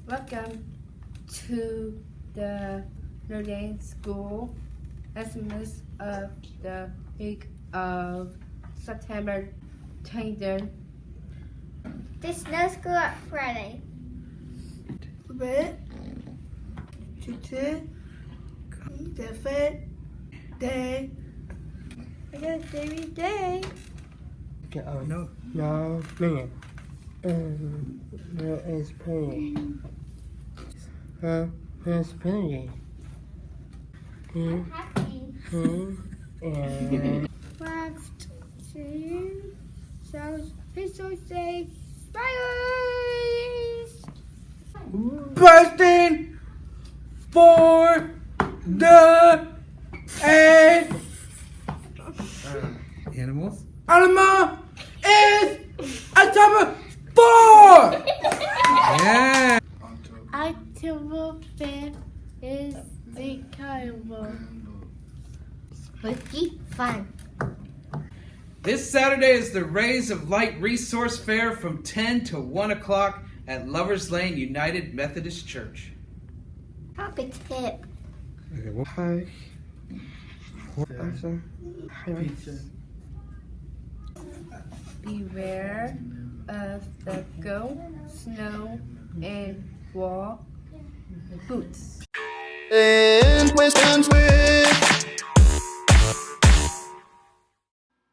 Welcome to the Notre School Estimates of the week of September 20th. There's no school on Friday. But today, the first day. I got every day. No, man. There is plenty. There's plenty. What's happening? And 1, 2, so please don't say spiders. busting for the Animals? animal is October 4! Yeah! October 5th is the carnival. Spooky fun. This Saturday is the Rays of Light Resource Fair from 10 to 1 o'clock at Lovers Lane United Methodist Church. Papa tip. Hi. Beware of the go, snow, and wall boots. And questions with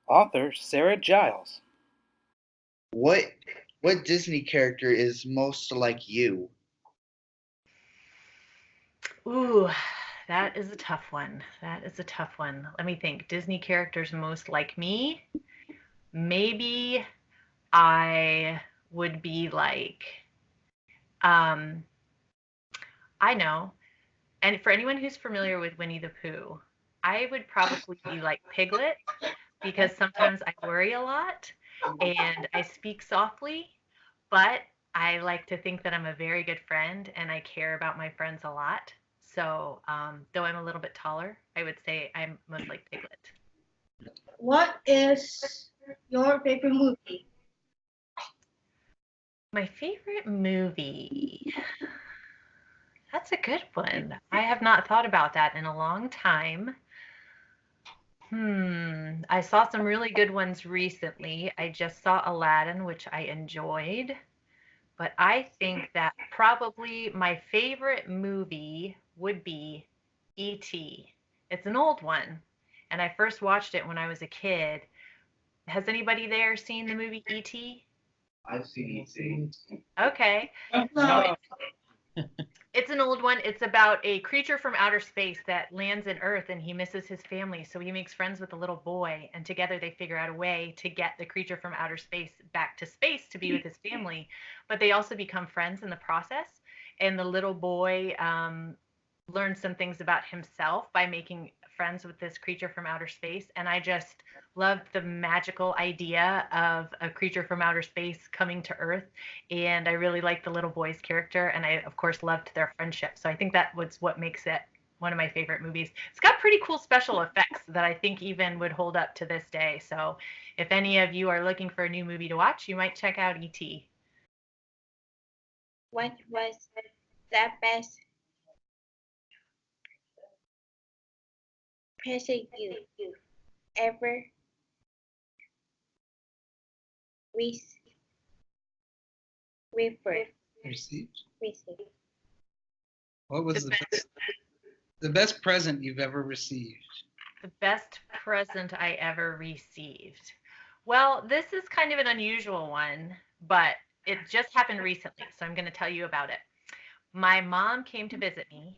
Author Sarah Giles. what Disney character is most like you? Ooh, that is a tough one. Let me think. Disney characters most like me. Maybe I would be like, I know. And for anyone who's familiar with Winnie the Pooh, I would probably be like Piglet because sometimes I worry a lot and I speak softly, but I like to think that I'm a very good friend and I care about my friends a lot. So, though I'm a little bit taller, I would say I'm most like Piglet. What is your favorite movie? My favorite movie. That's a good one. I have not thought about that in a long time. I saw some really good ones recently. I just saw Aladdin, which I enjoyed. But I think that probably my favorite movie would be E.T. It's an old one, and I first watched it when I was a kid. Has anybody there seen the movie E.T.? I've seen E.T. Okay. No. It's an old one. It's about a creature from outer space that lands in Earth and he misses his family. So he makes friends with a little boy, and together they figure out a way to get the creature from outer space back to space to be with his family. But they also become friends in the process. And the little boy learns some things about himself by making friends with this creature from outer space. And I just loved the magical idea of a creature from outer space coming to Earth, and I really liked the little boy's character, and I of course loved their friendship. So I think that was what makes it one of my favorite movies. It's got pretty cool special effects that I think even would hold up to this day. So if any of you are looking for a new movie to watch, you might check out E.T. What was the best present you ever Received? received? What was the best present you've ever received? The best present I ever received. Well, this is kind of an unusual one, but it just happened recently, so I'm going to tell you about it. My mom came to visit me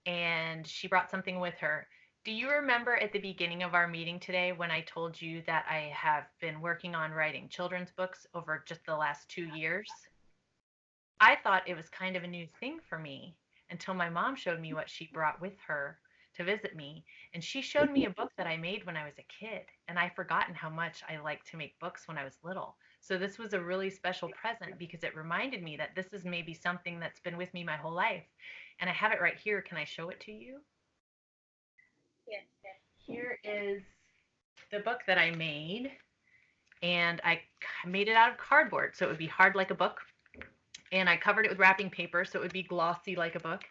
and she brought something with her. Do you remember at the beginning of our meeting today when I told you that I have been working on writing children's books over just the last 2 years? I thought it was kind of a new thing for me until my mom showed me what she brought with her to visit me. And she showed me a book that I made when I was a kid. And I've forgotten how much I liked to make books when I was little. So this was a really special present because it reminded me that this is maybe something that's been with me my whole life. And I have it right here. Can I show it to you? Yes. Here is the book that I made. And I made it out of cardboard, so it would be hard like a book. and I covered it with wrapping paper so it would be glossy like a book.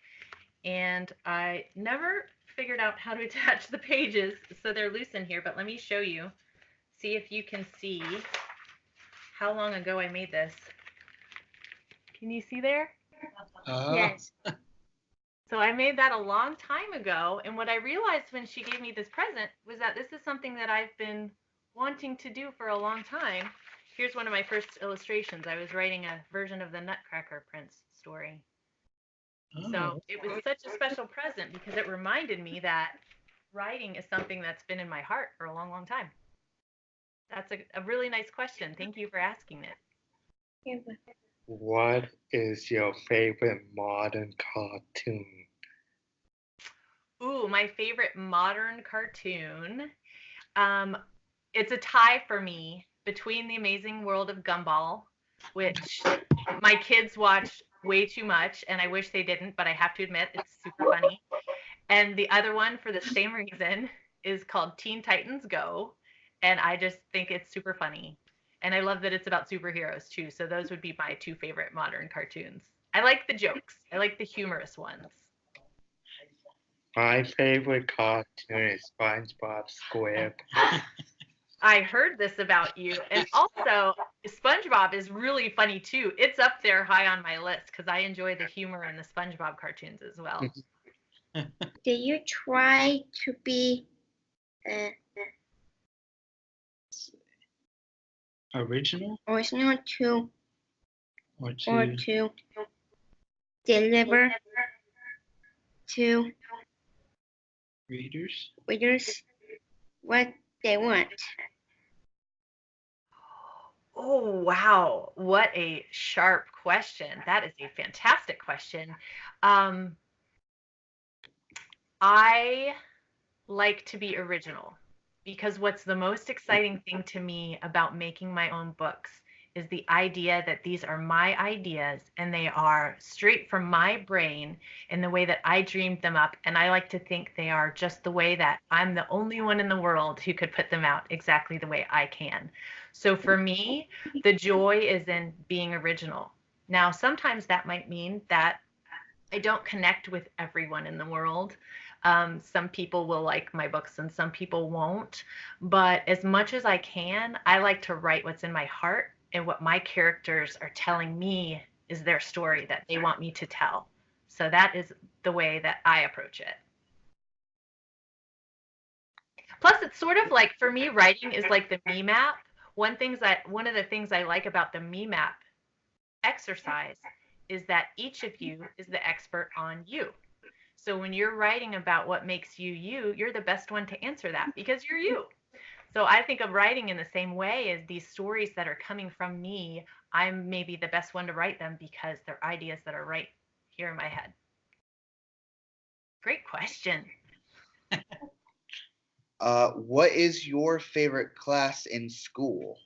And I never figured out how to attach the pages, so they're loose in here, but let me show you. See if you can see how long ago I made this. Can you see there? Yes. So I made that a long time ago, and what I realized when she gave me this present was that this is something that I've been wanting to do for a long time. Here's one of my first illustrations. I was writing a version of the Nutcracker Prince story. So it was such a special present because it reminded me that writing is something that's been in my heart for a long, long time. That's a really nice question. Thank you for asking it. What is your favorite modern cartoon? Ooh, my favorite modern cartoon. It's a tie for me between The Amazing World of Gumball, which my kids watch way too much, and I wish they didn't, but I have to admit it's super funny. And the other one, for the same reason, is called Teen Titans Go, and I just think it's super funny. And I love that it's about superheroes too. So those would be my two favorite modern cartoons. I like the jokes. I like the humorous ones. My favorite cartoon is SpongeBob SquarePants. I heard this about you. And also, SpongeBob is really funny too. It's up there high on my list because I enjoy the humor in the SpongeBob cartoons as well. Did you try to be Original original to or or to to deliver to readers? readers what they want? Oh, wow. What a sharp question. That is a fantastic question. I like to be original because what's the most exciting thing to me about making my own books is the idea that these are my ideas and they are straight from my brain in the way that I dreamed them up. And I like to think they are just the way that I'm the only one in the world who could put them out exactly the way I can. So for me, the joy is in being original. Now, sometimes that might mean that I don't connect with everyone in the world. Some people will like my books and some people won't. But as much as I can, I like to write what's in my heart and what my characters are telling me is their story that they want me to tell. So that is the way that I approach it. Plus, it's sort of like, for me, writing is like the me map. One of the things I like about the me map exercise is that each of you is the expert on you. So when you're writing about what makes you you, you're the best one to answer that because you're you. So I think of writing in the same way as these stories that are coming from me. I'm maybe the best one to write them because they're ideas that are right here in my head. Great question. What is your favorite class in school?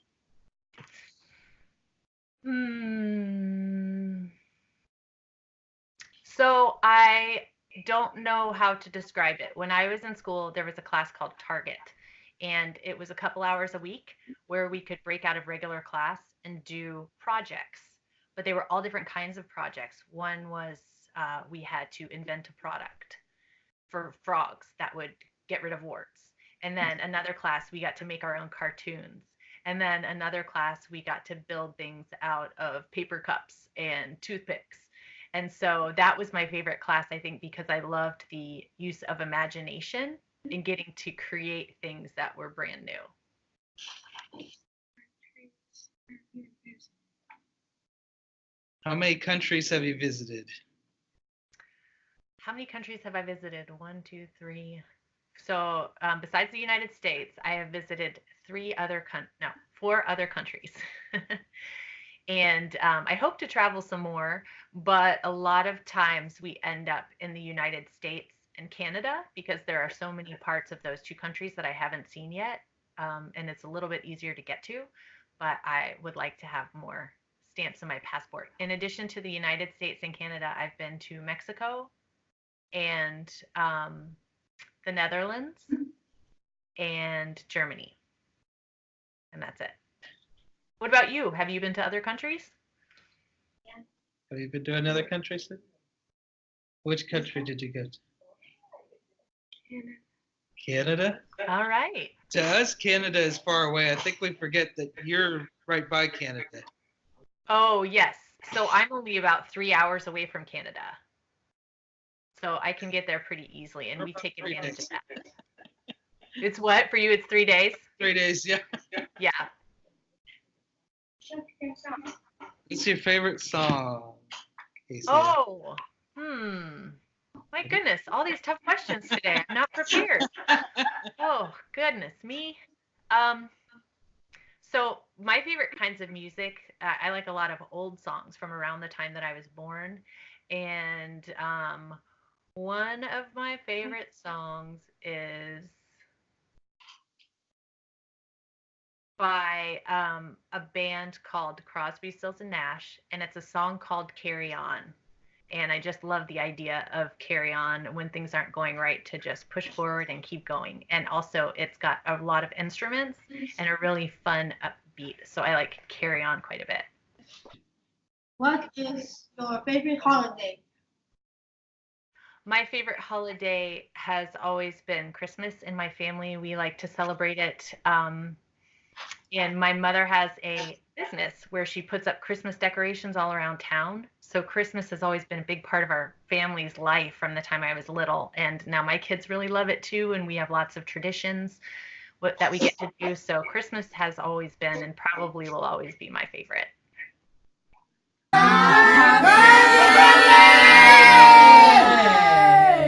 So I don't know how to describe it. When I was in school, there was a class called Target, and it was a couple hours a week where we could break out of regular class and do projects. But they were all different kinds of projects. One was we had to invent a product for frogs that would get rid of warts. And then another class, we got to make our own cartoons. And then another class, we got to build things out of paper cups and toothpicks. And so that was my favorite class, I think, because I loved the use of imagination and getting to create things that were brand new. How many countries have you visited? How many countries have I visited? 1, 2, 3. So besides the United States, I have visited 4 other countries. And I hope to travel some more, but a lot of times we end up in the United States and Canada because there are so many parts of those 2 countries that I haven't seen yet. And it's a little bit easier to get to, but I would like to have more stamps in my passport. In addition to the United States and Canada, I've been to Mexico and the Netherlands and Germany. And that's it. What about you? Have you been to other countries? Have you been to another country, Sid? Which country did you go to? Canada? All right. To us, Canada is far away. I think we forget that you're right by Canada. Oh, yes. So I'm only about 3 hours away from Canada. So I can get there pretty easily, and we take advantage of that. It's what? For you, it's 3 days? 3 days, yeah. Yeah. What's your favorite song, Casey? Oh, my goodness, all these tough questions today. I'm not prepared. Oh, goodness me. So my favorite kinds of music, I like a lot of old songs from around the time that I was born. And one of my favorite songs is by a band called Crosby, Stills and Nash, and it's a song called Carry On. And I just love the idea of carry on when things aren't going right, to just push forward and keep going. And also, it's got a lot of instruments and a really fun upbeat. So I like Carry On quite a bit. What is your favorite holiday? My favorite holiday has always been Christmas in my family. We like to celebrate it. And my mother has a business where she puts up Christmas decorations all around town. So Christmas has always been a big part of our family's life from the time I was little. And now my kids really love it too. And we have lots of traditions that we get to do. So Christmas has always been and probably will always be my favorite.